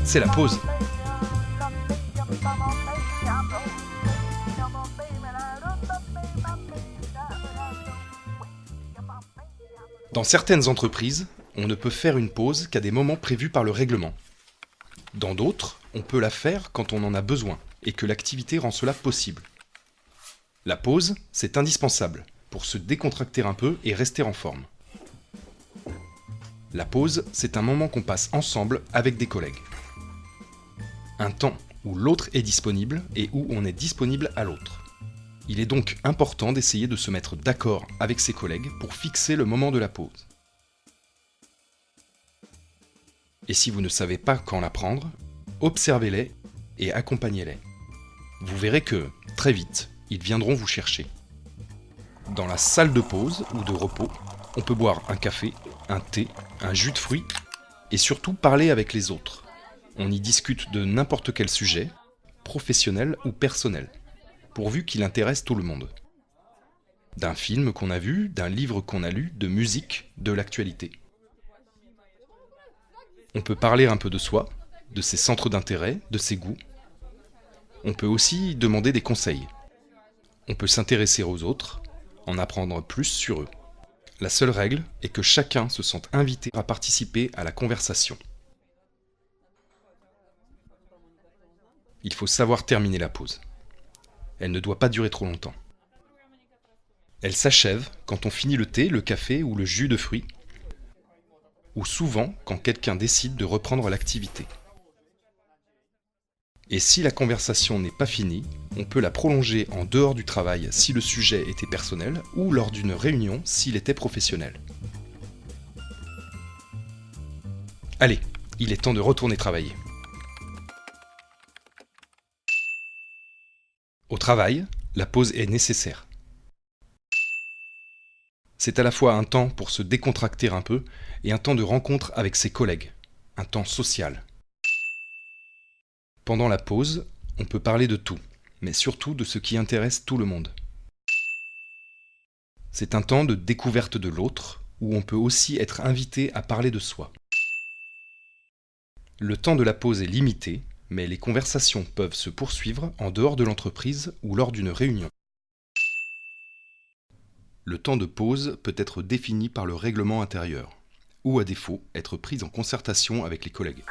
c'est la pause. Dans certaines entreprises, on ne peut faire une pause qu'à des moments prévus par le règlement. Dans d'autres, on peut la faire quand on en a besoin et que l'activité rend cela possible. La pause, c'est indispensable pour se décontracter un peu et rester en forme. La pause, c'est un moment qu'on passe ensemble avec des collègues. Un temps où l'autre est disponible et où on est disponible à l'autre. Il est donc important d'essayer de se mettre d'accord avec ses collègues pour fixer le moment de la pause. Et si vous ne savez pas quand la prendre, observez-les et accompagnez-les. Vous verrez que, très vite, ils viendront vous chercher. Dans la salle de pause ou de repos, on peut boire un café, un thé, un jus de fruits et surtout parler avec les autres. On y discute de n'importe quel sujet, professionnel ou personnel, pourvu qu'il intéresse tout le monde. D'un film qu'on a vu, d'un livre qu'on a lu, de musique, de l'actualité. On peut parler un peu de soi, de ses centres d'intérêt, de ses goûts. On peut aussi demander des conseils. On peut s'intéresser aux autres, en apprendre plus sur eux. La seule règle est que chacun se sente invité à participer à la conversation. Il faut savoir terminer la pause. Elle ne doit pas durer trop longtemps. Elle s'achève quand on finit le thé, le café ou le jus de fruits, ou souvent quand quelqu'un décide de reprendre l'activité. Et si la conversation n'est pas finie, on peut la prolonger en dehors du travail si le sujet était personnel ou lors d'une réunion s'il était professionnel. Allez, il est temps de retourner travailler. Au travail, la pause est nécessaire. C'est à la fois un temps pour se décontracter un peu et un temps de rencontre avec ses collègues, un temps social. Pendant la pause, on peut parler de tout, mais surtout de ce qui intéresse tout le monde. C'est un temps de découverte de l'autre, où on peut aussi être invité à parler de soi. Le temps de la pause est limité, mais les conversations peuvent se poursuivre en dehors de l'entreprise ou lors d'une réunion. Le temps de pause peut être défini par le règlement intérieur, ou à défaut, être pris en concertation avec les collègues.